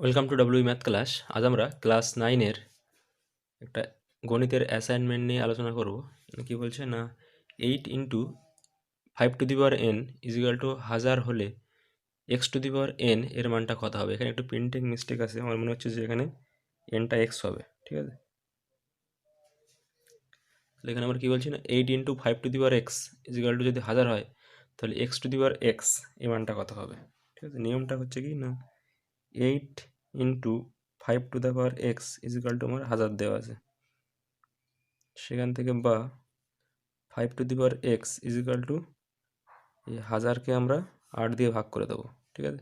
Welcome to W math class. আজ আমরা class 9-এর একটা গণিতের অ্যাসাইনমেন্ট নিয়ে আলোচনা করব। কি বলছে না, 8 ইন্টু 5^n ইজিক্যাল টু 1000 হলে x^n এর মানটা কত হবে। এখানে একটু প্রিন্টিং মিস্টেক আছে, আমার মনে হচ্ছে যে এখানে nটা x হবে, ঠিক আছে। তাহলে এখানে আমরা কি বলছি না, 8 ইন্টু 5^x ইজিক্যাল টু যদি 1000 হয় তাহলে x^x এই মানটা কত হবে, ঠিক আছে। নিয়মটা হচ্ছে কি না, 8 ইন্টু 5^x ইজিক্যাল টু আমার 1000 দেওয়া আছে, সেখান থেকে বা 5^x ইজিক্যাল টু এই 1000কে আমরা 8 দিয়ে ভাগ করে দেবো, ঠিক আছে।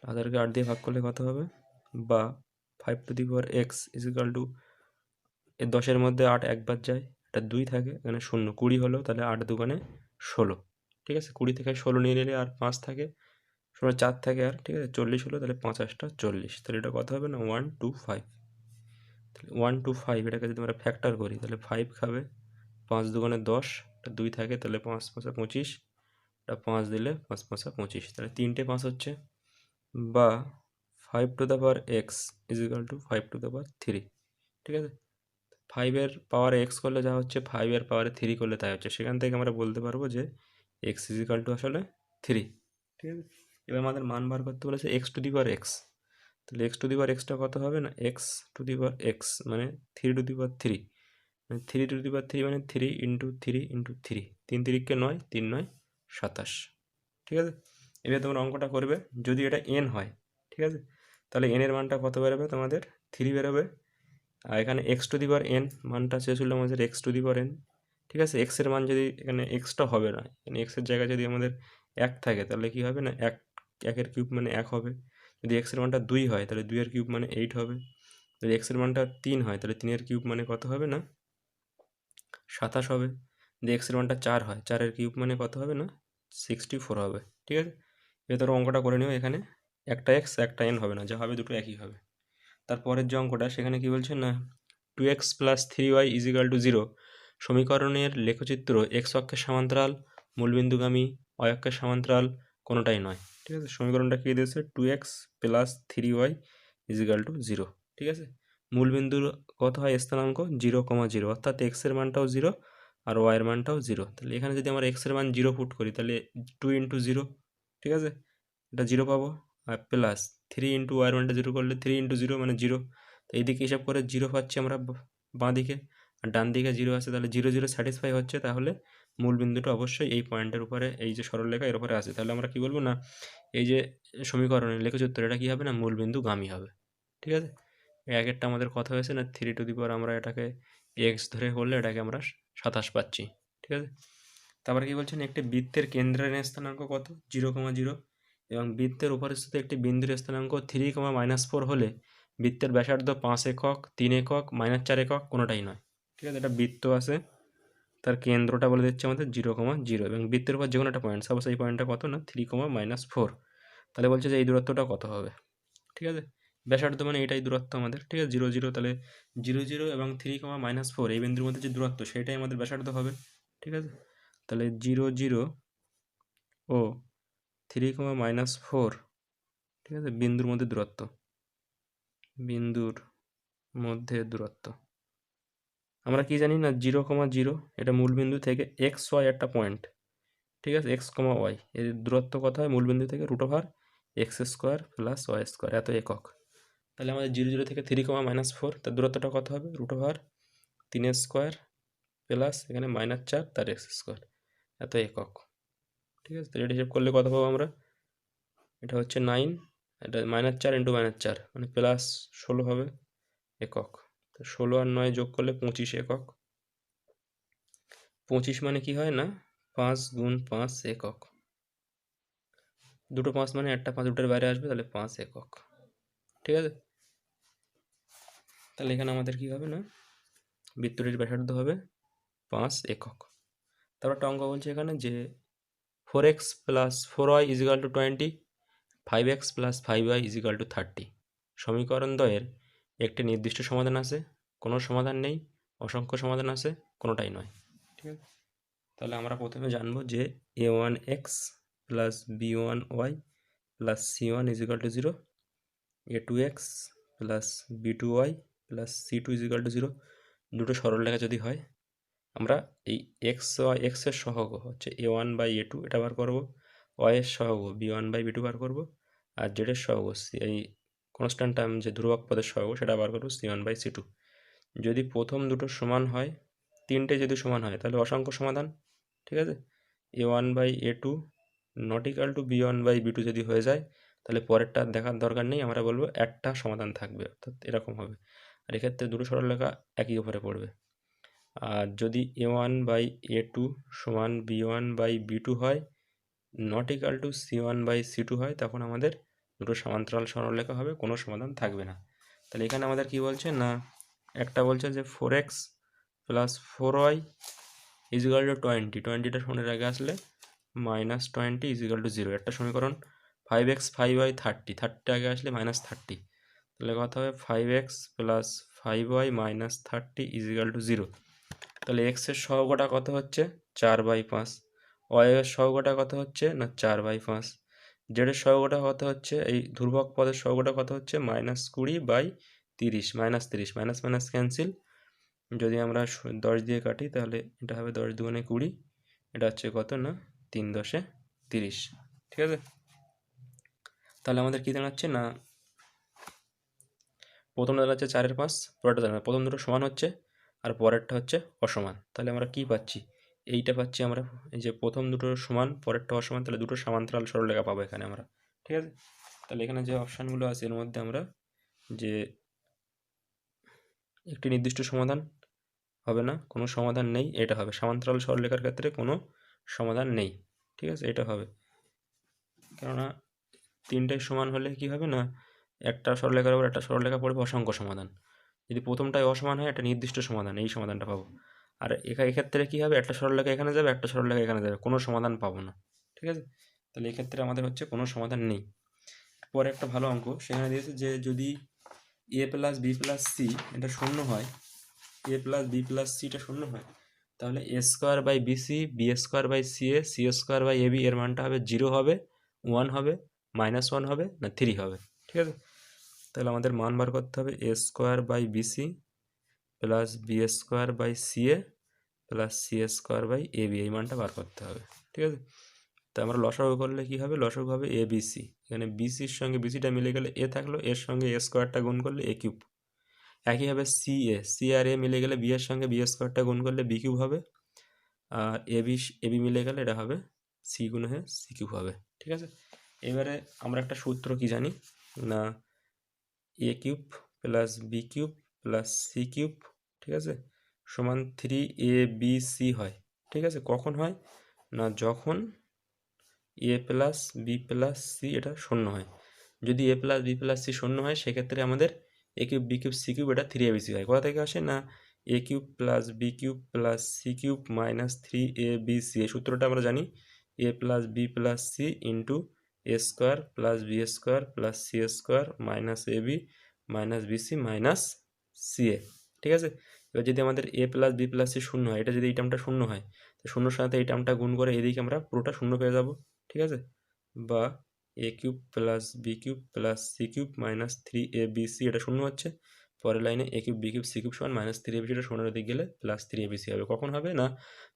1000কে 8 দিয়ে ভাগ করলে কত হবে, বা 5^x ইজিক্যাল টু এই 10-এর মধ্যে 8 একবার যায়, এটা 2 থাকে, এখানে 0, 20 হলো, তাহলে 8 দুগুণে 16, ঠিক আছে। 20 থেকে 16 নিয়ে নিলে আর 5 থাকে, 16 4 থাকে আর, ঠিক আছে, 40 হলো, তাহলে 5 8 40, তাহলে এটা কত হবে না 125। তাহলে 125 এটাকে যদি আমরা ফ্যাক্টর করি তাহলে 5 খাবে, 5 দুগুণে 10, এটা 2 থাকে, তাহলে 5 5 25, এটা 5 দিলে 5 5 25, তাহলে 3টে 5 হচ্ছে, বা 5^x ইজিক্যাল টু 5^3, ঠিক আছে। 5-এর পাওয়ারে x করলে যা হচ্ছে 5-এর পাওয়ারে 3 করলে তাই হচ্ছে, সেখান থেকে আমরা বলতে পারবো যে x ইজিক্যাল টু আসলে 3, ঠিক আছে। এবার আমাদের মান বার করতে বলেছে x^x, তাহলে x^x কত হবে না, x^x মানে 3^3, মানে 3^3 মানে 3 ইন্টু 3 ইন্টু 3, 3 3কে 9, 3 9 27, ঠিক আছে। এবার তোমরা অঙ্কটা করবে, যদি এটা n হয়, ঠিক আছে, তাহলে n এর মানটা কত বেরোবে তোমাদের, 3 বেরোবে। আর এখানে x^n মানটা শেষ হলো আমাদের x^n, ঠিক আছে। x এর মান যদি এখানে এক্সটা হবে না, এখানে x এর জায়গায় যদি আমাদের 1 থাকে তাহলে কি হবে না, 1 এর কিউব মানে 1 হবে। যদি x এর মানটা 2 হয় তাহলে 2 এর কিউব মানে 8 হবে। যদি x এর মানটা 3 হয় তাহলে 3 এর কিউব মানে কত হবে না, 27 হবে। যদি x এর মানটা 4 হয়, 4 এর কিউব মানে কত হবে না, 64 হবে, ঠিক আছে। এবার ধরো অঙ্কটা করে নিও, এখানে একটা x একটা n হবে না, যা হবে দুটো একই হবে। তারপরের যে অঙ্কটা, সেখানে কি বলছে না, 2x + 3y ইজিক্যাল টু 0 সমীকরণের লেখচিত্র x অক্ষের সমান্তরাল, মূলবিন্দুগামী, y অক্ষের সমান্তরাল কোনোটাই নয়, ঠিক আছে। সমীকরণটা কি দিয়েছে, 2x + 3y ইজিক্যাল টু 0, ঠিক আছে। মূলবিন্দুর কত হয় স্থানাঙ্ক 0, 0, অর্থাৎ x এর মানটাও 0 আর y এর মানটাও 0। তাহলে এখানে যদি আমরা x এর মান 0 পুট করি তাহলে 2 ইন্টু 0, ঠিক আছে, এটা 0 পাবো, আর প্লাস 3 ইন্টু y এর মানটা 0 করলে 3 ইন্টু 0 মানে 0। তো এইদিকে হিসাব করে 0 পাচ্ছি আমরা বাঁ দিকে, আর ডান দিকে 0 আছে, তাহলে 0 0 স্যাটিসফাই হচ্ছে, তাহলে মূল বিন্দুটা অবশ্যই এই পয়েন্টের উপরে, এই যে সরলরেখা এর উপরে আছে। তাহলে আমরা কি বলবো না, এই যে সমীকরণের লেখচিত্র এটা কি হবে না, মূল বিন্দু গামী হবে, ঠিক আছে। এক একটা আমাদের কথা হয়েছে না 3 আমরা এটাকে x ধরে করলে এটাকে আমরা 27 পাচ্ছি, ঠিক আছে। তারপরে কি বলছেন, একটি বৃত্তের কেন্দ্রের স্থানাঙ্ক কত, 0, 0, এবং বৃত্তের উপরিস্থিত একটি বিন্দুর স্থানাঙ্ক 3, -4 হলে বৃত্তের ব্যাসার্ধ 5 একক, 3 একক, -4 একক কোনোটাই নয়, ঠিক আছে। এটা বৃত্ত আছে, তার কেন্দ্রটা বলে দিচ্ছে আমাদের 0, 0, এবং বৃত্তের উপর যে কোনো একটা পয়েন্ট, সাপোজ এই পয়েন্টটা কত না 3, -4, তাহলে বলছে যে এই দূরত্বটা কত হবে, ঠিক আছে। ব্যাসার্ধ মানে এটাই দূরত্ব আমাদের, ঠিক আছে, 0 0, তাহলে 0 0 এবং 3, -4 এই বিন্দুর মধ্যে যে দূরত্ব সেটাই আমাদের ব্যাসার্ধ হবে, ঠিক আছে। তাহলে 0 0 ও 3, -4, ঠিক আছে, বিন্দুর মধ্যে দূরত্ব, বিন্দুর মধ্যে দূরত্ব আমরা কি জানি না, 0, 0 এটা মূলবিন্দু থেকে এক্স ওয়াই একটা পয়েন্ট, ঠিক আছে, x, y এর দূরত্ব কত হয় মূলবিন্দু থেকে, √x² + y² এত একক। তাহলে আমাদের 0 0 থেকে 3, -4 তার দূরত্বটা কত হবে, √3² প্লাস এখানে -4 তার x² এত একক, ঠিক আছে। তাহলে এটা হিসাব করলে কত পাবো আমরা, এটা হচ্ছে 9, এটা -4 × -4 মানে +16 হবে একক। তো 16 আর 9 যোগ করলে 25 একক। 25 মানে কি হয় না, 5 × 5 একক, দুটো 5 মানে একটা 5 দুটোর বাইরে আসবে, তাহলে 5 একক, ঠিক আছে। তাহলে এখানে আমাদের কি হবে না, বৃত্তটির ব্যাসার্ধ হবে 5 একক। তারপর একটা অঙ্ক বলছে এখানে যে 4x + 4y = 20, 5x + 5y = 30 সমীকরণ দ্বয়ের একটি নির্দিষ্ট সমাধান আছে, কোনো সমাধান নেই, অসংখ্য সমাধান আছে, কোনোটাই নয়, ঠিক আছে। তাহলে আমরা প্রথমে জানবো যে a1x + b1y + c1 = 0, a2x plus b2y plus c2 is equal two 0, দুটো সরলরেখা যদি হয় আমরা এই এক্সের সহগ হচ্ছে a1/a2 এটা বার করবো, y এর সহগ b1/b2 বার করবো, আর z এর সহগ এই কনস্ট্যান্ট টার্ম যে ধ্রুবক পদের সহগ সেটা বার করবো c1/c2। যদি প্রথম দুটো সমান হয়, তিনটে যদি সমান হয় তাহলে অসংখ্য সমাধান, ঠিক আছে। a1/a2 not equal to b1/b2 যদি হয়ে যায় তাহলে পরেরটা দেখার দরকার নেই, আমরা বলবো একটা সমাধান থাকবে, অর্থাৎ এরকম হবে। আর এক্ষেত্রে দুটো সরলরেখা একই উপরে পড়বে। আর যদি a1/a2 সমান b1/b2 হয়, নট ইকাল টু c1/c2 হয়, তখন আমাদের দুটো সমান্তরাল সরলরেখা হবে, কোনো সমাধান থাকবে না। তাহলে এখানে আমাদের কি বলছে না, একটা বলছে যে 4x plus 4y is equal two 20টা শূন্যের আগে আসলে -20 ইজিক্যাল টু 0, একটা সমীকরণ। 5x 5y 30 আগে আসলে -30, তাহলে কথা হবে 5x plus 5y minus 30 is equal two 0। তাহলে x এর সহগটা কত হচ্ছে 4/5, y এর সহগটা কত হচ্ছে না 4/5, z এর সহগটা কত হচ্ছে, এই ধ্রুবক পদের সহগটা কত হচ্ছে -20/30, -30 মাইনাস মাইনাস ক্যান্সেল। যদি আমরা 10 দিয়ে কাটি তাহলে এটা হবে 10 দুগুণে 20, এটা হচ্ছে কত না 3 10 30, ঠিক আছে। তাহলে আমাদের কি দাঁড়াচ্ছে না, প্রথমটা দাঁড়াচ্ছে 4/5, পরেরটা দাঁড়াচ্ছে, প্রথম দুটো সমান হচ্ছে আর পরেরটা হচ্ছে অসমান। তাহলে আমরা কি পাচ্ছি, এইটা পাচ্ছি আমরা, এই যে প্রথম দুটো সমান পরেরটা অসমান, তাহলে দুটো সমান্তরাল সরলরেখা পাবো এখানে আমরা, ঠিক আছে। তাহলে এখানে যে অপশানগুলো আছে এর মধ্যে আমরা যে একটি নির্দিষ্ট সমাধান হবে না, কোনো সমাধান নেই, এটা হবে। সমান্তরাল সরলরেখার ক্ষেত্রে কোনো সমাধান নেই, ঠিক আছে, এটা হবে। কেননা তিনটাই সমান হলে কি হবে না, একটা সরলরেখার উপর একটা সরলরেখা পড়বে অসংখ্য সমাধান। যদি প্রথমটাই অসমান হয় একটা নির্দিষ্ট সমাধান, এই সমাধানটা পাবো। আর এক্ষেত্রে কি হবে, একটা সরলরেখা এখানে যাবে, একটা সরলরেখা এখানে যাবে, কোনো সমাধান পাবো না, ঠিক আছে। তাহলে এক্ষেত্রে আমাদের হচ্ছে কোনো সমাধান নেই। পরে একটা ভালো অঙ্ক সেখানে দিয়েছে যে যদি a plus B plus C এটা শূন্য হয়, a plus B plus C এটা শূন্য হয়, তাহলে a square by BC, B square by C A, C square by AB এর মানটা হবে 0 হবে, 1 হবে, -1 হবে না 3 হবে, ঠিক আছে। তাহলে আমাদের মান বার করতে হবে a square by BC plus B square by C A plus C square by A B, এই মানটা বার করতে হবে, ঠিক আছে। তো আমরা লসাগু করলে কি হবে, লসাগু হবে এ বি সি, এখানে বিসির সঙ্গে বিসিটা মিলে গেলে এ থাকলো, এর সঙ্গে এ স্কোয়ারটা গুণ করলে এ কিউব। একইভাবে সি আর এ মিলে গেলে বি এর সঙ্গে বি স্কোয়ারটা গুণ করলে বি কিউব হবে, আর এবি মিলে গেলে এটা হবে সি গুণ হয়ে সি কিউব হবে, ঠিক আছে। এবারে আমরা একটা সূত্র কি জানি না, A cube plus B cube plus C cube, ঠিক আছে, সমান 3abc হয়, ঠিক আছে। কখন হয় না, যখন A plus B plus C এটা শূন্য হয়। যদি A plus B plus C শূন্য হয় সেক্ষেত্রে আমাদের A cube B cube C cube এটা 3abc হয়। কোথা থেকে আসে না, A cube plus B cube plus C cube minus 3abc, এই সূত্রটা আমরা জানি, A plus B plus C into A square plus B square plus C square minus A B minus BC minus C এ, ঠিক আছে। এবার যদি আমাদের A plus B plus C শূন্য হয়, এটা যদি এই টার্মটা শূন্য হয়, তো শূন্যর সাথে এই টার্মটা গুণ করে এদিকে আমরা পুরোটা শূন্য পেয়ে যাব, ঠিক আছে। বা A cube plus B cube plus C cube minus 3abc এটা শূন্য হচ্ছে, পরের লাইনে A cube B cube C cube সমান মাইনাস 3abc, এটা শূন্যের দিকে গেলে প্লাস 3abc হবে। কখন হবে না,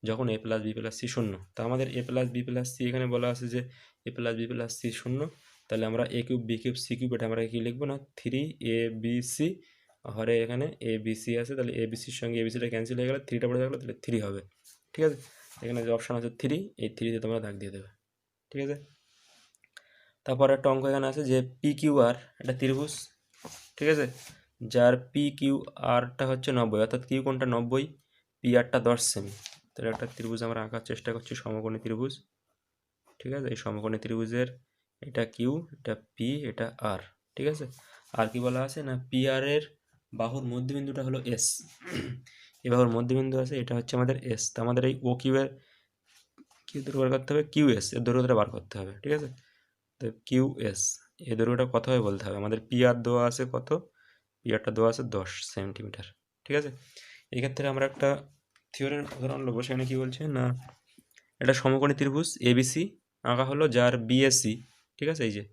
যখন A plus B plus C শূন্য। তা আমাদের A plus B plus C এখানে বলা আছে যে A plus B plus C শূন্য, তাহলে আমরা A cube B cube C cube এটা আমরা কি লিখবো না 3abc, হরে এখানে এ বি সি আছে, তাহলে এ বিসির সঙ্গে এ বিসিটা ক্যান্সেল হয়ে গেলে 3টা পড়ে থাকলো, তাহলে 3 হবে, ঠিক আছে। এখানে যে অপশান আছে 3, এই 3তে তোমরা দাগ দিয়ে দেবে, ঠিক আছে। তারপর একটা অঙ্ক এখানে আছে যে পি কিউ আর একটা ত্রিভুজ, ঠিক আছে, যার পি কিউ আরটা হচ্ছে 90, অর্থাৎ কিউ কোণটা 90, পি আরটা 10 সেমি। তাহলে একটা ত্রিভুজ আমরা আঁকার চেষ্টা করছি, সমকোণী ত্রিভুজ, ঠিক আছে। এই সমকোণী ত্রিভুজের এটা কিউ, এটা পি, এটা আর, ঠিক আছে। আর কি বলা আছে না, পি আর এর বাহুর মধ্যবিন্দুটা হলো এস, এই বাহুর মধ্যবিন্দু আছে, এটা হচ্ছে আমাদের এস। তো আমাদের এই ও কিউ এর কি দৈর্ঘ্য বার করতে হবে, কিউ এস এর দৈর্ঘ্যটা বার করতে হবে, ঠিক আছে। তো কিউ এস এই দৈর্ঘ্যটা কত হবে বলতে হবে আমাদের। পি আর দেওয়া আছে কত, পি আরটা দেওয়া আছে 10 সেন্টিমিটার, ঠিক আছে। এই ক্ষেত্রে আমরা একটা থিওরের উদাহরণ নেবো, সেখানে কি বলছে না, এটা সমকোণী ত্রিভুজ এবিসি আঁকা হলো, যার বিএসি, ঠিক আছে, এই যে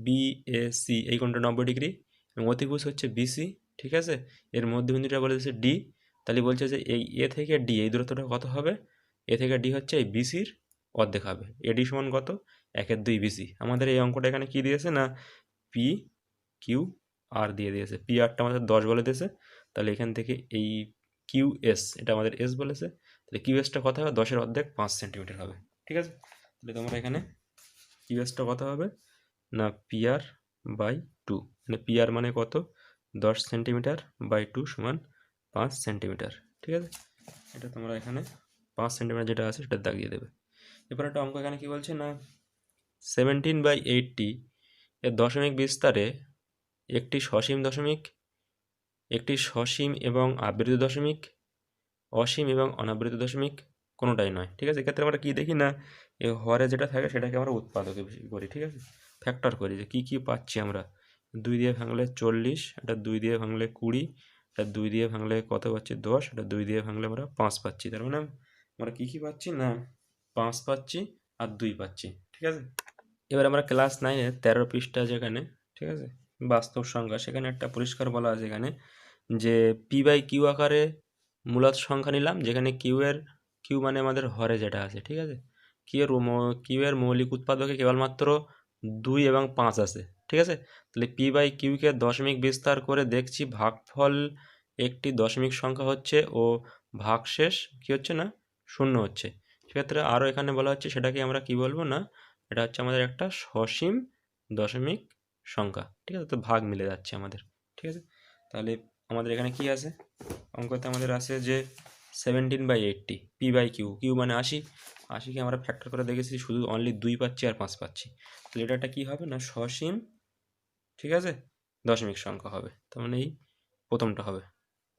বিএসি এই কোণটা 90 ডিগ্রি এবং অতিভুজ হচ্ছে বিসি, ঠিক আছে। এর মধ্যবিন্দুটা বলে দিচ্ছে ডি, তাহলে বলছে যে এই এ থেকে ডি এই দূরত্বটা কত হবে, এ থেকে ডি হচ্ছে এই বিসির অর্ধেক হবে। এডি সমান কত, 1/2 বিসি। আমাদের এই অঙ্কটা এখানে কি দিয়েছে না পি কিউ আর দিয়ে দিয়েছে। পি আরটা আমাদের 10 বলে দিয়েছে, তাহলে এখান থেকে এই কিউ এস এটা আমাদের এস বলেছে, তাহলে কিউ এসটা কত হবে, 10-এর অর্ধেক 5 সেন্টিমিটার হবে, ঠিক আছে। তাহলে তোমরা এখানে কিউ এসটা কত হবে না পি আর বাই 2, মানে পি আর মানে কত 10 সেন্টিমিটার বাই 2 সমান 5 সেন্টিমিটার, ঠিক আছে। এটা তোমরা এখানে 5 সেন্টিমিটার যেটা আছে সেটা দাগিয়ে দেবে। এরপর একটা অঙ্ক এখানে কি বলছে না 17/80 এর দশমিক বিস্তারে একটি সসীম এবং আবৃত দশমিক, অসীম এবং অনাবৃত দশমিক কোনোটাই নয়, ঠিক আছে। এক্ষেত্রে আমরা কি দেখি না এ হরে যেটা থাকে সেটাকে আমরা উৎপাদকে বেশি করি, ঠিক আছে, ফ্যাক্টর করি যে কী পাচ্ছি আমরা। 2 দিয়ে ভাঙলে 40, এটা 2 দিয়ে ভাঙলে 20, এটা 2 দিয়ে ভাঙলে কত পাচ্ছি 10, এটা 2 দিয়ে ভাঙলে আমরা 5 পাচ্ছি। তার মানে আমরা কী পাচ্ছি না 5 পাচ্ছি আর 2 পাচ্ছি, ঠিক আছে। এবার আমরা ক্লাস 9-এর 13 পৃষ্ঠা যেখানে, ঠিক আছে, বাস্তব সংখ্যা, সেখানে একটা পরিষ্কার বলা আছে এখানে যে পি বাই কিউ আকারে মূলত সংখ্যা নিলাম, যেখানে কিউ মানে আমাদের হরে যেটা আছে, ঠিক আছে। কিউ এর মৌলিক উৎপাদকে কেবলমাত্র 2 এবং 5 আছে, ঠিক আছে। তাহলে পি বাই কিউকে দশমিক বিস্তার করে দেখছি ভাগফল একটি দশমিক সংখ্যা হচ্ছে ও ভাগশেষ কি হচ্ছে না 0 হচ্ছে। সেক্ষেত্রে আরও এখানে বলা হচ্ছে সেটাকে আমরা কি বলবো না এটা হচ্ছে আমাদের একটা সসীম দশমিক সংখ্যা, ঠিক আছে। তো ভাগ মিলে যাচ্ছে আমাদের, ঠিক আছে। তাহলে আমাদের এখানে কি আছে অঙ্কতে আমাদের আছে যে 17/80 পি বাই কিউ মানে 80কে আমরা ফ্যাক্টর করে দেখেছি শুধু অনলি 2 পাচ্ছি আর 5 পাচ্ছি, তাহলে এটা একটা কী হবে না সসীম, ঠিক আছে, দশমিক সংখ্যা হবে। তার মানে এই প্রথমটা হবে,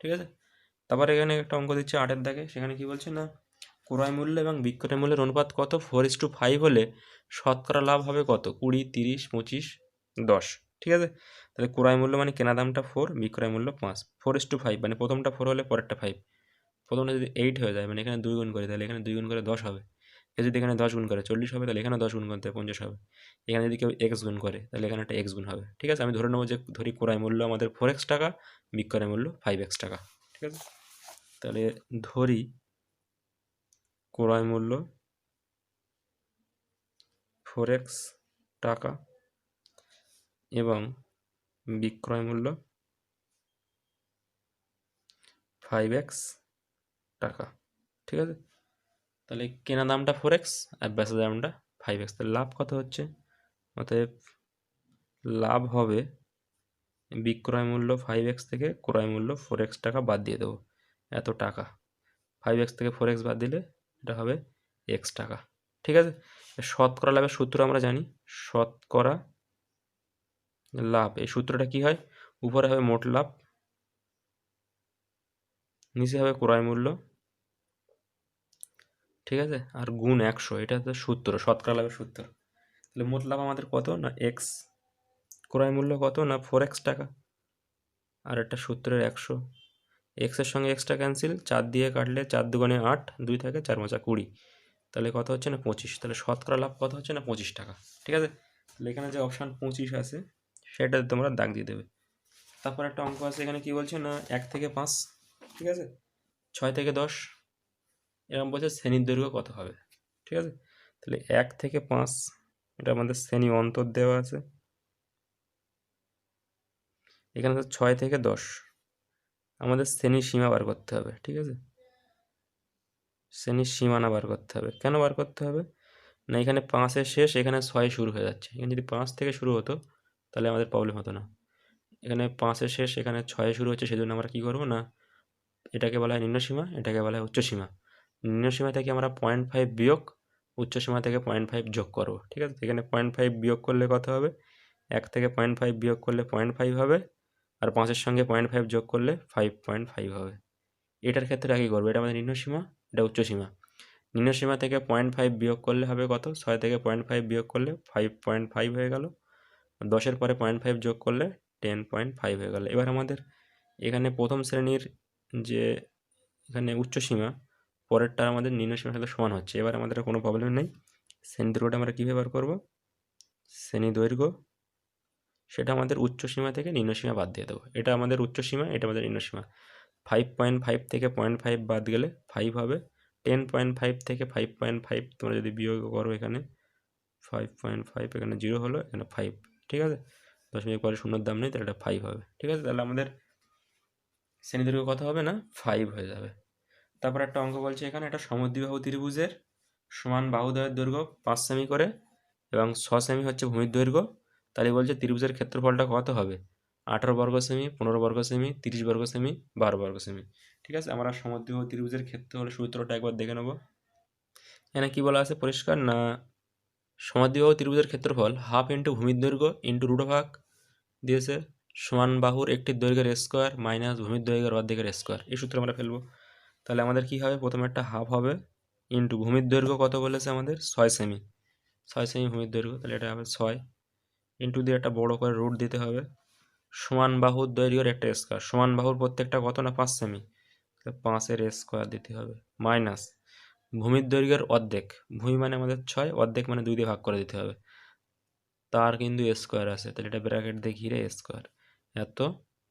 ঠিক আছে। তারপর এখানে একটা অঙ্ক দিচ্ছে 8-এর দাগে, সেখানে কি বলছে না ক্রয় মূল্য এবং বিক্রয় মূল্যের অনুপাত কত 4:5 হলে শতকরা লাভ হবে কত 20, 30, 25, 10, ঠিক আছে। তাহলে ক্রয় মূল্য মানে কেনা দামটা 4, বিক্রয় মূল্য 5, 4:5 মানে প্রথমটা 4 হলে পরেরটা 5, প্রথমটা যদি 8 হয়ে যায় মানে এখানে 2 গুণ করি তাহলে এখানে 2 গুণ করে 10 হবে, কেউ যদি এখানে 10 গুণ করে 40 হবে, তাহলে এখানে 10 গুণ করতে 50 হবে, এখানে যদি কেউ এক্স গুণ করে তাহলে এখানে একটা এক্স গুণ হবে, ঠিক আছে। আমি ধরে নেবো যে ধরি ক্রয় মূল্য আমাদের 4x টাকা, বিক্রয় মূল্য 5x টাকা, ঠিক আছে। তাহলে ধরি ক্রয় মূল্য 4x টাকা এবং বিক্রয় মূল্য 5x টাকা, ঠিক আছে। তাহলে কেনা দামটা 4x আর বেচা দামটা 5x, তাহলে লাভ কত হচ্ছে, অতএব লাভ হবে বিক্রয় মূল্য 5x থেকে ক্রয় মূল্য 4x টাকা বাদ দিয়ে দেবো, এত টাকা 5x থেকে 4x বাদ দিলে এটা হবে x টাকা, ঠিক আছে। শতকরা লাভের সূত্র আমরা জানি, শতকরা লাভ এই সূত্রটা কি হয় উপরে হবে মোট লাভ, নিচে হবে ক্রয় মূল্য, ঠিক আছে, আর গুণ 100, এটা হচ্ছে সূত্র শতকরা লাভের সূত্র। তাহলে মোট লাভ আমাদের কত না এক্স, ক্রয় মূল্য কত না 4x টাকা, আর একটা সূত্রের 100, এক্সের সঙ্গে এক্সটা ক্যান্সেল, 4 দিয়ে কাটলে 4 দুগুণে 8, 2 থাকে 4 5 20, তাহলে কত হচ্ছে না 25, তাহলে শতকরা লাভ কত হচ্ছে না 25 টাকা, ঠিক আছে। তাহলে এখানে যে অপশান 25 আছে সেটাতে তোমরা দাগ দিয়ে দেবে। তারপর একটা অঙ্ক আছে এখানে কি বলছে না 1 থেকে 5, ঠিক আছে, 6 থেকে 10 এরকম বলছে শ্রেণীর দৈর্ঘ্য কত হবে, ঠিক আছে। তাহলে 1 থেকে 5 এটা আমাদের শ্রেণী অন্তর দেওয়া আছে, এখানে 6 থেকে 10 আমাদের শ্রেণীর সীমা বার করতে হবে, ঠিক আছে, শ্রেণীর সীমানা বার করতে হবে। কেন বার করতে হবে না এখানে 5-এর শেষ, এখানে 6 শুরু হয়ে যাচ্ছে, এখানে যদি 5 থেকে শুরু হতো তাহলে আমাদের প্রবলেম হতো না। এখানে 5-এর শেষ, এখানে 6 শুরু হচ্ছে, সেজন্য আমরা কী করবো না এটাকে বলা হয় নিম্নসীমা, এটাকে বলা হয় উচ্চসীমা। নিম্নসীমা থেকে আমরা 0.5 বিয়োগ, উচ্চসীমা থেকে 0.5 যোগ করবো, ঠিক আছে। এখানে 0.5 বিয়োগ করলে কত হবে, 1 থেকে 0.5 বিয়োগ করলে 0.5 হবে, আর 5-এর সঙ্গে 0.5 যোগ করলে 5.5 হবে। এটার ক্ষেত্রে একই করবো, এটা আমাদের নিম্নসীমা, এটা উচ্চসীমা। নিম্নসীমা থেকে 0.5 বিয়োগ করলে হবে কত, 6 থেকে 0.5 বিয়োগ করলে 5.5 হয়ে গেল, 10-এর পরে 0.5 যোগ করলে 10.5 হয়ে গেল। এবার আমাদের এখানে প্রথম শ্রেণীর যে এখানে উচ্চসীমা পরেরটা আমাদের নিম্নসীমার সাথে সমান হচ্ছে, এবার আমাদের কোনো প্রবলেম নেই। শ্রেণী দৈর্ঘ্যটা আমরা কীভাবে বার করবো, শ্রেণী দৈর্ঘ্য সেটা আমাদের উচ্চ সীমা থেকে নিম্ন সীমা বাদ দিয়ে দেবো। এটা আমাদের উচ্চ সীমা, এটা আমাদের নিম্ন সীমা। 5.5 থেকে 0.5 বাদ গেলে 5 হবে। 10.5 থেকে 5.5 তোমরা যদি বিয়োগ করো, এখানে 5.5, এখানে 0 হলো, এখানে 5, ঠিক আছে। দশমিক পরে শূন্যর দাম নেই, তাহলে এটা 5 হবে, ঠিক আছে। তাহলে আমাদের শ্রেণীদৈর্ঘ্য কত হবে না 5 হয়ে যাবে। তারপর একটা অঙ্ক বলছে এখানে, একটা সমদ্বিবাহু ত্রিভুজের সমান বাহুদ্বয়ের দৈর্ঘ্য 5 সেমি করে এবং 6 সেমি হচ্ছে ভূমির দৈর্ঘ্য। তাহলে বলছে ত্রিভুজের ক্ষেত্রফলটা কত হবে? 18 বর্গ সেমি, 15 বর্গ সেমি, 30 বর্গ সেমি, 12 বর্গ সেমি, ঠিক আছে। আমরা সমদ্বিবাহু ত্রিভুজের ক্ষেত্রফলের সূত্রটা একবার দেখে নেব। এখানে কি বলা আছে পরিষ্কার না, সমদ্বিবাহু ত্রিভুজের ক্ষেত্রফল হাফ ইন্টু ভূমির দৈর্ঘ্য ইন্টু রূঢ়ভাগ দিয়েছে সমান বাহুর একটির দৈর্ঘ্যের স্কোয়ার মাইনাস ভূমির দৈর্ঘ্যের অর্ধেকের স্কোয়ার। এই সূত্রে আমরা ফেলবো। তাহলে আমাদের কি হবে, প্রথমে একটা হাফ হবে ইন্টু ভূমির দৈর্ঘ্য কত বলেছে আমাদের 6 সেমি, 6 সেমি ভূমির দৈর্ঘ্য, তাহলে এটা হবে 6 ইন্টু দিয়ে একটা বড় করে রুট দিতে হবে সমান বাহুর দৈর্ঘ্যের একটা স্কোয়ার, সমান বাহুর প্রত্যেকটা কত না 5 সেমি, 5-এর স্কোয়ার দিতে হবে মাইনাস ভূমির দৈর্ঘ্যের অর্ধেক, ভূমি মানে আমাদের 6, অর্ধেক মানে 2 দিয়ে ভাগ করে দিতে হবে, তার কিন্তু স্কোয়ার আছে, তাহলে এটা ব্র্যাকেট দিয়ে ঘিরে স্কোয়ার, এত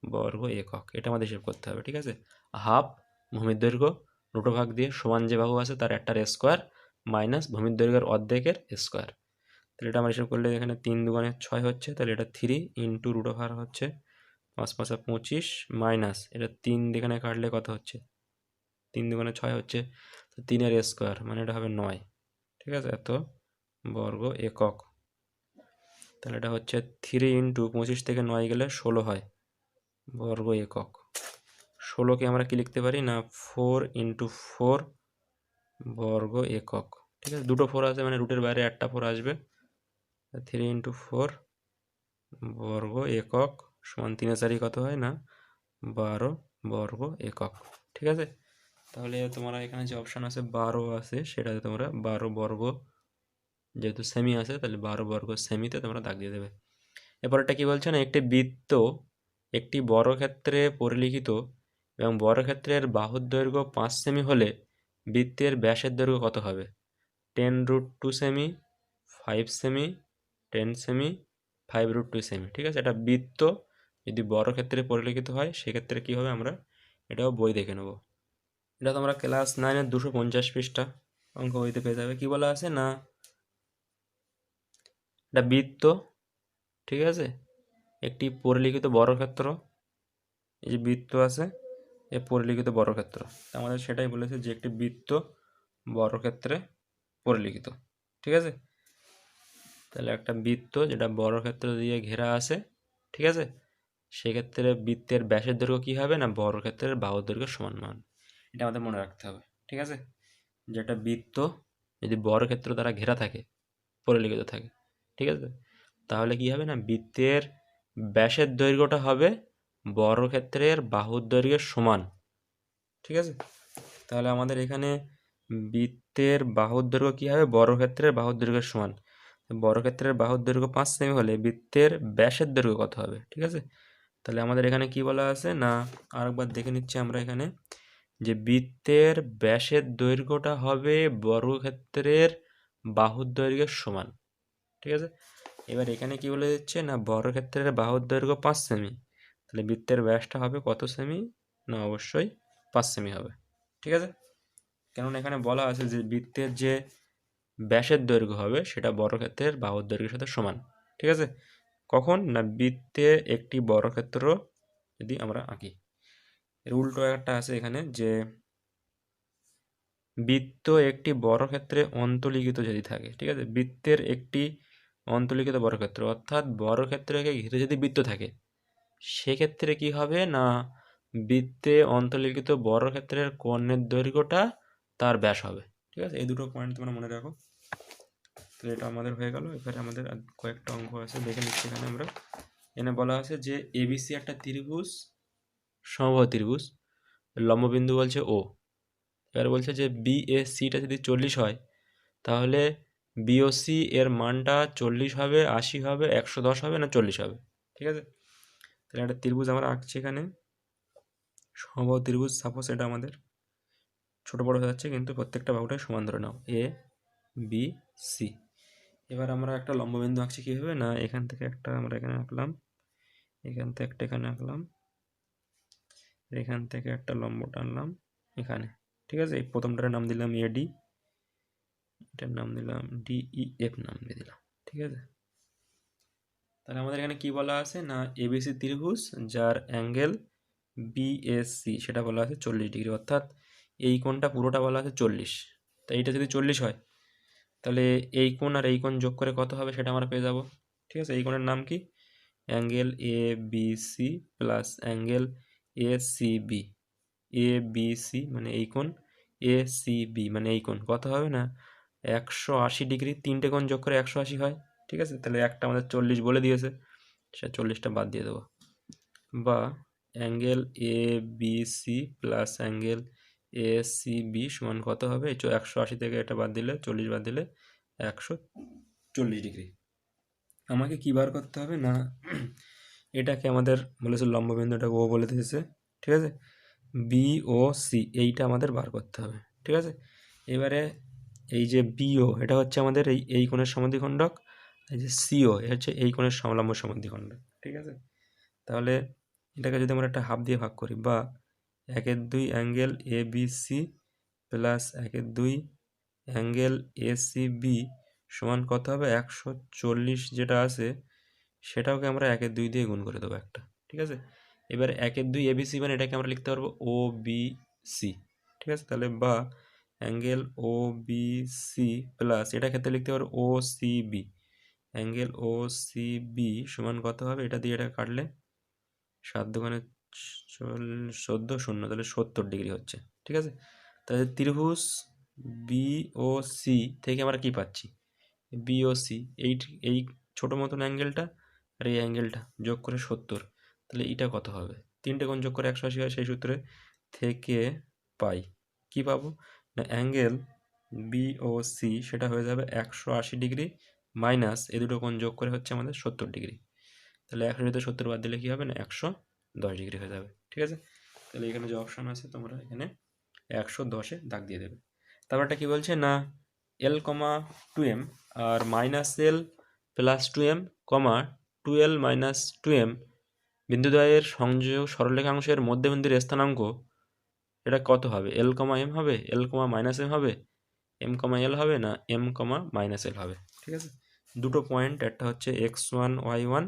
বর্গ একক, এটা আমাদের হিসেব করতে হবে, ঠিক আছে। হাফ ভূমির দৈর্ঘ্য রুটোভাগ দিয়ে সমান যে বাহু আছে তার একটার স্কোয়ার মাইনাস ভূমির দৈর্ঘ্যের অর্ধেকের স্কোয়ার, তাহলে এটা আমরা হিসেব করলে এখানে 3 দুগুণে 6 হচ্ছে, তাহলে এটা 3 ইন্টু রুটোভাগ হচ্ছে 5 5 25 মাইনাস এটা 3 এখানে কাটলে কত হচ্ছে, 3 দুগুণে 6 হচ্ছে, তো 3-এর স্কোয়ার মানে এটা হবে 9, ঠিক আছে, এত বর্গ একক। তাহলে এটা হচ্ছে 3 ইন্টু 25 থেকে 9 গেলে 16 হয় বর্গ একক। 16কে আমরা কি লিখতে পারি না 4 ইন্টু 4 বর্গ একক, ঠিক আছে। দুটো 4 আছে মানে রুটের বাইরে একটা 4 আসবে, 3 ইন্টু 4 বর্গ একক সমান 3 কত হয় না 12 বর্গ একক, ঠিক আছে। তাহলে তোমরা এখানে যে অপশান আছে 12 আছে, সেটাতে তোমরা 12 বর্গ, যেহেতু সেমি আছে তাহলে 12 বর্গ সেমিতে তোমরা দাগ দিয়ে দেবে। এরপরটা কি বলছে না, একটি বৃত্ত একটি বর্গক্ষেত্রে পরিলিখিত এবং বর্গক্ষেত্রের বাহুর দৈর্ঘ্য 5 সেমি হলে বৃত্তের ব্যাসের দৈর্ঘ্য কত হবে? 10√2 সেমি, 5 সেমি, 10 সেমি, 5√2 সেমি, ঠিক আছে। এটা বৃত্ত যদি বর্গক্ষেত্রে পরিলিখিত হয় সেক্ষেত্রে কী হবে আমরা এটাও বই দেখে নেব। এটা তোমরা ক্লাস 9-এর 250 পৃষ্ঠা অঙ্ক বইতে পেয়ে যাবে। কি বলা আছে না, এটা বৃত্ত, ঠিক আছে, একটি পরিলিখিত বর্গক্ষেত্র, এই যে বৃত্ত আছে এ পরিলিখিত বর্গক্ষেত্র, আমাদের সেটাই বলেছে যে একটি বৃত্ত বর্গক্ষেত্রে পরিলিখিত, ঠিক আছে। তাহলে একটা বৃত্ত যেটা বর্গক্ষেত্র দিয়ে ঘেরা আছে, ঠিক আছে, সেক্ষেত্রে বৃত্তের ব্যাসের দৈর্ঘ্য কী হবে না বর্গক্ষেত্রের বাহুর দৈর্ঘ্য সমান মান, এটা আমাদের মনে রাখতে হবে, ঠিক আছে। যেটা বৃত্ত যদি বর্গক্ষেত্র দ্বারা ঘেরা থাকে পরিলিখিত থাকে, ঠিক আছে, তাহলে কি হবে না বৃত্তের ব্যাসের দৈর্ঘ্যটা হবে বর্গক্ষেত্রের বাহুর দৈর্ঘ্যের সমান, ঠিক আছে। তাহলে আমাদের এখানে বৃত্তের বাহুর দৈর্ঘ্য কী হবে বর্গক্ষেত্রের বাহুর দৈর্ঘ্যের সমান, বর্গক্ষেত্রের বাহুর দৈর্ঘ্য 5 সেমি হলে বৃত্তের ব্যাসের দৈর্ঘ্য কত হবে, ঠিক আছে। তাহলে আমাদের এখানে কি বলা আছে না, আরেকবার দেখে নিচ্ছি আমরা এখানে, যে বৃত্তের ব্যাসের দৈর্ঘ্যটা হবে বর্গক্ষেত্রের বাহুর দৈর্ঘ্যের সমান, ঠিক আছে। এবার এখানে কি বলে দিচ্ছে না বর্গক্ষেত্রের বাহুর দৈর্ঘ্য 5 সেমি, তাহলে বৃত্তের ব্যাসটা হবে কত সেমি না অবশ্যই 5 সেমি হবে, ঠিক আছে। কেননা এখানে বলা আছে যে বৃত্তের যে ব্যাসের দৈর্ঘ্য হবে সেটা বর্গক্ষেত্রের বাহুর দৈর্ঘ্যের সাথে সমান, ঠিক আছে। কখন না বৃত্তে একটি বর্গক্ষেত্র যদি আমরা আঁকি, এর উল্টো একটা আছে এখানে যে বৃত্ত একটি বর্গক্ষেত্রে অন্তর্লিখিত যদি থাকে, ঠিক আছে, বৃত্তের একটি অন্তর্লিখিত বর্গক্ষেত্র অর্থাৎ বর্গক্ষেত্রকে ঘিরে যদি বৃত্ত থাকে সেক্ষেত্রে কি হবে না বৃত্তে অন্তর্লিখিত বর্গক্ষেত্রের কর্ণের দৈর্ঘ্যটা তার ব্যাস হবে, ঠিক আছে। এই দুটো পয়েন্ট তোমরা মনে রাখো। তো এটা আমাদের হয়ে গেল। এবারে আমাদের কয়েকটা অঙ্ক আছে দেখে নিচ্ছি। এখানে আমরা এখানে বলা আছে যে এবিসি একটা ত্রিভুজ, সমবাহু ত্রিভুজ, লম্ববিন্দু বলছে ও। এবার বলছে যে বিএসিটা যদি 40 হয় তাহলে বিওসি এর মানটা 40 হবে, 80 হবে, 110 হবে না 40 হবে, ঠিক আছে। তাহলে একটা ত্রিভুজ আমরা আঁকছি এখানে, সমবাহু ত্রিভুজ। সাপোজ এটা আমাদের ছোটো বড়ো হয়ে যাচ্ছে কিন্তু প্রত্যেকটা বাহুটাই সমান ধরে নাও, এ বি সি। এবার আমরা একটা লম্ববিন্দু আঁকছি কীভাবে না এখান থেকে একটা আমরা এখানে আঁকলাম এখান থেকে একটা এখানে আঁকলাম, এখান থেকে একটা লম্ব টানলাম এখানে, ঠিক আছে। এই প্রথমটার নাম দিলাম এডি, এটার নাম দিলাম ডিইএফ নাম দিয়ে দিলাম, ঠিক আছে। তাহলে আমাদের এখানে কি বলা আছে না এবিসি ত্রিভুজ যার অ্যাঙ্গেল বিএসসি সেটা বলা আছে 40 ডিগ্রি, অর্থাৎ এই কোণটা পুরোটা বলা আছে 40। তাই এইটা যদি 40 হয় তাহলে এই কোণ আর এই কোণ যোগ করে কত হবে সেটা আমরা পেয়ে যাব, ঠিক আছে। এই কোণের নাম কি angle A B C plus angle A C B, A B C মানে এই কোণ, এ সি বি মানে এই কোণ কত হবে না 180 ডিগ্রি। তিনটে কোণ যোগ করে 180 হয়, ঠিক আছে। তাহলে একটা আমাদের 40 বলে দিয়েছে, সে 40টা বাদ দিয়ে দেবো। বা angle A B C plus angle A C B সমান কত হবে 180 থেকে এটা বাদ দিলে 40 বাদ দিলে 140 ডিগ্রি। আমাকে কী বার করতে হবে না এটাকে আমাদের বলেছে লম্ববিন্দুটাকে ও বলে দিয়েছে, ঠিক আছে। বি ও সি এইটা আমাদের বার করতে হবে, ঠিক আছে। এবারে এই যে বিও এটা হচ্ছে আমাদের এই কোণের সমদ্বিখণ্ডক, এই যে সিও এ হচ্ছে এই কোণের সমলম্ব সমদ্বিখণ্ডক, ঠিক আছে। তাহলে এটাকে যদি আমরা একটা হাফ দিয়ে ভাগ করি, বা 1/2 angle A B C plus 1/2 angle A C B সমান কত হবে 140 যেটা আছে সেটাকে আমরা 1/2 দিয়ে গুণ করে দেবো একটা, ঠিক আছে। এবার 1/2 এবিসি মানে এটাকে আমরা লিখতে পারবো ও বি সি, ঠিক আছে। তাহলে বা অ্যাঙ্গেল ও বি সি প্লাস এটা ক্ষেত্রে লিখতে পারবো ও সি বি, অ্যাঙ্গেল ও সি বি সমান কত হবে এটা দিয়ে এটা কাটলে 7 দুগুণে 14 শূন্য, তাহলে 70 ডিগ্রি হচ্ছে, ঠিক আছে। তাহলে ত্রিভুজ বি ও সি থেকে আমরা কি পাচ্ছি বি ও সি এই ছোটো মতন অ্যাঙ্গেলটা আর এই অ্যাঙ্গেলটা যোগ করে 70, তাহলে এটা কত হবে তিনটে কোণ যোগ করে 180 হয়, সেই সূত্রে থেকে পাই কি পাবো না অ্যাঙ্গেল বি ও সি সেটা হয়ে যাবে 180 ডিগ্রি মাইনাস এই দুটো কোণ যোগ করে হচ্ছে আমাদের 70 ডিগ্রি। তাহলে 170 বাদ দিলে কি হবে না 110 ডিগ্রি হয়ে যাবে, ঠিক আছে। তাহলে এখানে যে অপশান আছে তোমরা এখানে 110-এ দাগ দিয়ে দেবে। তারপরটা কি বলছে না এল কমা 2m আর মাইনাস এল প্লাস 2m কমা 2l মাইনাস 2m বিন্দুদ্বয়ের সংযোগ সরলরেখাংশের মধ্যবিন্দুর স্থানাঙ্ক এটা কত হবে এল কমা এম হবে, এল কমা মাইনাস এম হবে, এম কমা এল হবে না এম কমা মাইনাস এল হবে, ঠিক আছে। দুটো পয়েন্ট একটা হচ্ছে x1 y1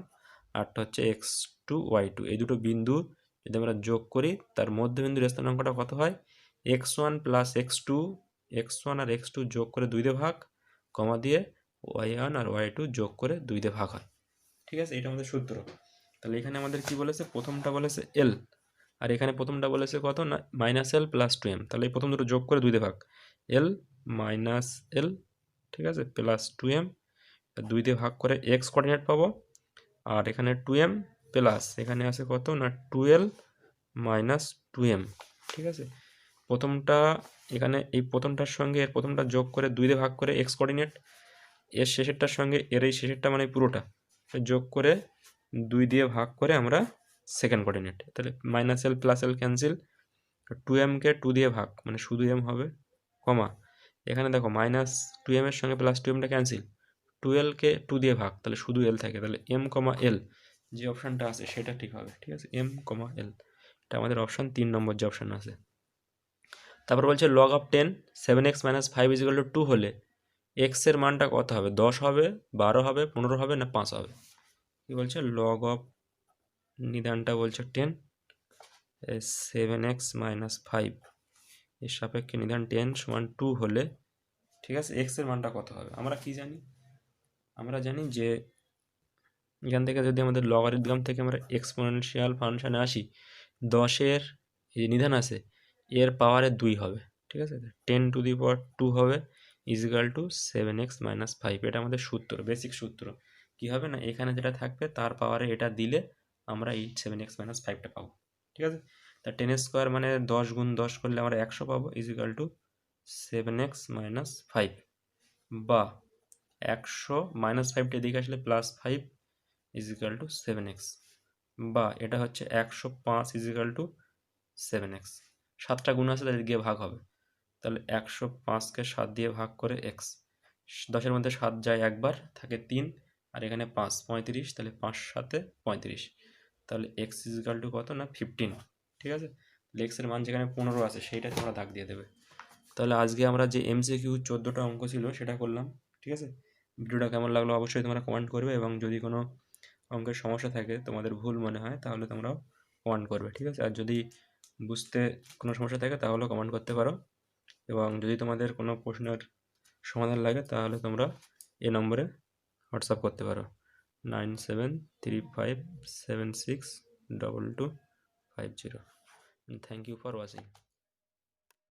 আরটা হচ্ছে x2 y2, এই দুটো বিন্দু যদি আমরা যোগ করি তার মধ্যবিন্দুর স্থানাঙ্কটা কত হয় x1 প্লাস x1 আর x2 যোগ করে 2 দিয়ে ভাগ কমা দিয়ে y1 আর y2 যোগ করে 2 দিয়ে ভাগ হয়, ঠিক আছে। এটা আমাদের সূত্র। তাহলে এখানে আমাদের কি বলেছে প্রথমটা বলেছে এল আর এখানে প্রথমটা বলেছে কত না মাইনাস এল প্লাস 2m, তাহলে এই প্রথম দুটো যোগ করে 2 দিয়ে ভাগ এল মাইনাস এল, ঠিক আছে, প্লাস 2m 2 দিয়ে ভাগ করে এক্স কোঅর্ডিনেট পাবো, আর এখানে 2m প্লাস এখানে আছে কত না 2l মাইনাস 2m, ঠিক আছে। প্রথমটা এখানে এই প্রথমটার সঙ্গে এর প্রথমটা যোগ করে 2 দিয়ে ভাগ করে এক্স কোঅর্ডিনেট, এর শেষেরটার সঙ্গে এর এই শেষেরটা মানে পুরোটা যোগ করে 2 দিয়ে ভাগ করে আমরা সেকেন্ড কোঅর্ডিনেট, তাহলে minus L plus L cancel, 2mকে 2 দিয়ে ভাগ মানে শুধু m হবে কমা এখানে দেখো মাইনাস 2m এর সঙ্গে প্লাস 2mটা ক্যান্সেল, 2lকে 2 দিয়ে ভাগ তাহলে শুধু l থাকে, তাহলে m কমা l যে অপশানটা আছে সেটা ঠিক হবে, ঠিক আছে, m কমা l এটা আমাদের অপশান 3 নম্বর যে অপশান আছে। তারপর বলছে log of 10 7x minus 5 equal to 2 হলে এক্স এর মানটা কত হবে 10 হবে 12 হবে 15 হবে না 5 হবে। কি বলছে লগ অফ নিদানটা বলছে 10 7x মাইনাস 5 এর সাপেক্ষে নিদান 10 সমান 2 হলে, ঠিক আছে, এক্স এর মানটা কত হবে আমরা কি জানি আমরা জানি যে এখান থেকে যদি আমাদের লগারিদম থেকে আমরা এক্সপোনেনশিয়াল ফাংশানে আসি 10-এর এই নিধান আছে এর পাওয়ারে 2 হবে, ঠিক আছে, 10 টু দি পাওয়ার 2 হবে ইজিক্যাল টু 7x মাইনাস 5, এটা আমাদের সূত্র বেসিক সূত্র। কি হবে না এখানে যেটা থাকবে তার পাওয়ারে এটা দিলে আমরা এই 7x মাইনাস 5টা পাবো, ঠিক আছে। তা 10 স্কোয়ার মানে 10 গুণ 10 করলে আমরা 100 পাবো ইজিক্যাল টু 7x মাইনাস 5, বা 100 মাইনাস 5টা এদিকে আসলে প্লাস 5 ইজিক্যাল টু 7x, বা এটা হচ্ছে 105 ইজিক্যাল টু 7x, 7টা গুণ আছে তাদের গিয়ে ভাগ হবে, তাহলে 105কে 7 দিয়ে ভাগ করে এক্স, 10-এর মধ্যে 7 যায় একবার থাকে 3 আর এখানে 5 35, তাহলে 5 7 35, তাহলে এক্স ইজিক্যাল টু কত না 15, ঠিক আছে। এক্সের মান যেখানে 15 আছে সেইটা তোমরা দাগ দিয়ে দেবে। তাহলে আজকে আমরা যে এমসিকিউ 14টা অঙ্ক ছিল সেটা করলাম, ঠিক আছে। ভিডিওটা কেমন লাগলো অবশ্যই তোমরা কমেন্ট করবে, এবং যদি কোনো অঙ্কের সমস্যা থাকে, তোমাদের ভুল মনে হয়, তাহলে তোমরাও কমেন্ট করবে, ঠিক আছে। আর যদি বুঝতে কোনো সমস্যা থাকে তাহলেও কমেন্ট করতে পারো, এবং যদি তোমাদের কোনো প্রশ্নের সমাধান লাগে তাহলে তোমরা এই নম্বরে হোয়াটসঅ্যাপ করতে পারো 9735762250। Thank you for watching.